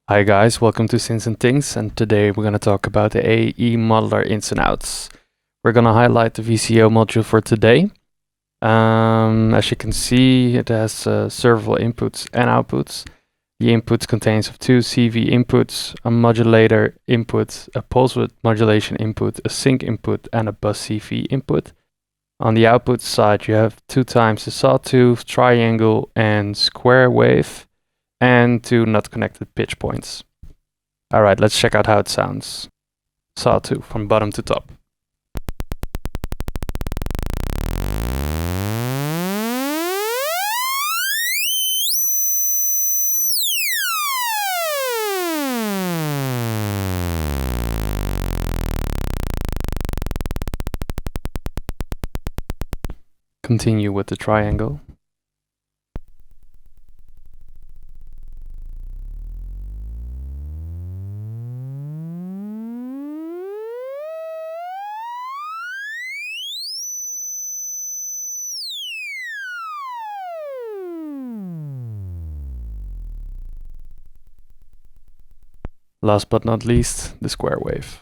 Hi guys, welcome to Synths Things, and today we're going to talk about the AE modular ins and outs. We're going to highlight the VCO module for today. As you can see, it has several inputs and outputs. The inputs contains of two CV inputs, a modulator input, a pulse width modulation input, a sync input, and a bus CV input. On the output side, you have 2 times the sawtooth, triangle, and square wave, and 2 not connected pitch points. Alright, let's check out how it sounds. Sawtooth from bottom to top. Continue with the triangle. Last but not least, the square wave.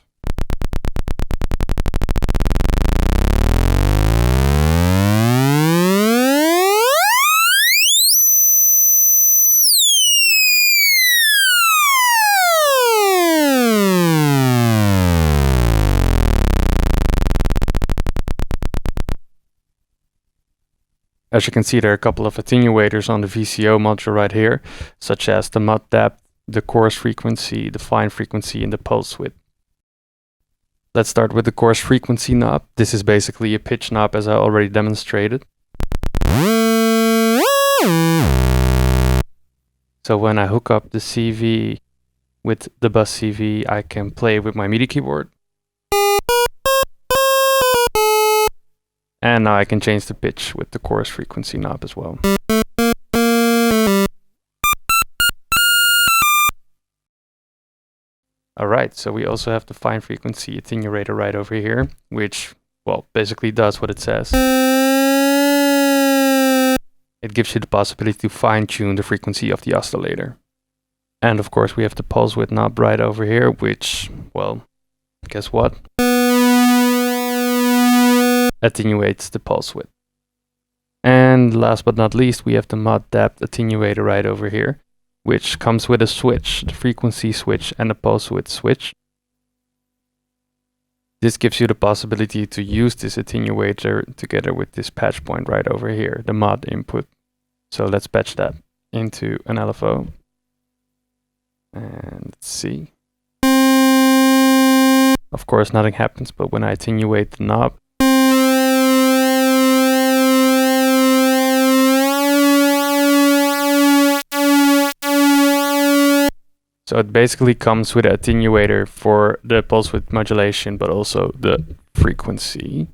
As you can see, there are a couple of attenuators on the VCO module right here, such as the mod depth, the coarse frequency, the fine frequency, and the pulse width. Let's start with the coarse frequency knob. This is basically a pitch knob, as I already demonstrated. So when I hook up the CV with the bus CV, I can play with my MIDI keyboard. And now I can change the pitch with the coarse frequency knob as well. Alright, so we also have the fine frequency attenuator right over here, which, well, basically does what it says. It gives you the possibility to fine-tune the frequency of the oscillator. And of course we have the pulse width knob right over here, which, well, guess what? Attenuates the pulse width. And last but not least, we have the mod depth attenuator right over here, which comes with a switch, the frequency switch and the pulse width switch. This gives you the possibility to use this attenuator together with this patch point right over here, the mod input. So let's patch that into an LFO. And let's see. Of course nothing happens, but when I attenuate the knob, so it basically comes with an attenuator for the pulse width modulation, but also the frequency.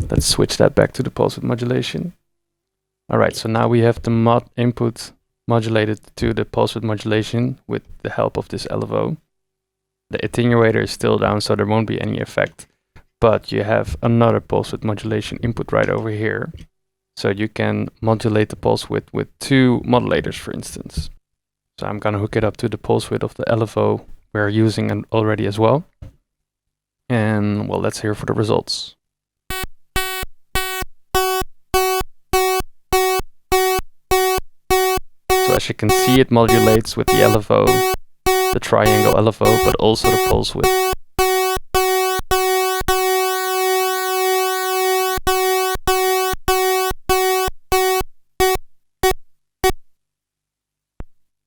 Let's switch that back to the pulse width modulation. Alright, so now we have the mod input modulated to the pulse width modulation with the help of this LFO. The attenuator is still down, so there won't be any effect. But you have another pulse width modulation input right over here. So you can modulate the pulse width with 2 modulators, for instance. So I'm gonna hook it up to the pulse width of the LFO we're using already as well. And well, let's hear for the results. So as you can see, it modulates with the LFO, the triangle LFO, but also the pulse width.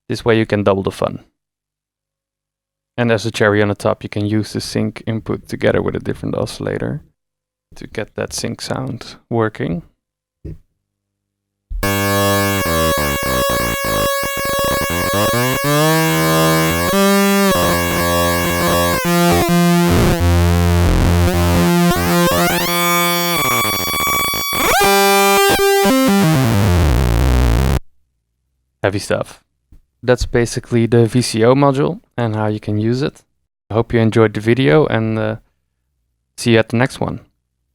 This way you can double the fun. And as a cherry on the top, you can use the sync input together with a different oscillator to get that sync sound working. Heavy stuff. That's basically the VCO module and how you can use it. I hope you enjoyed the video, and See you at the next one.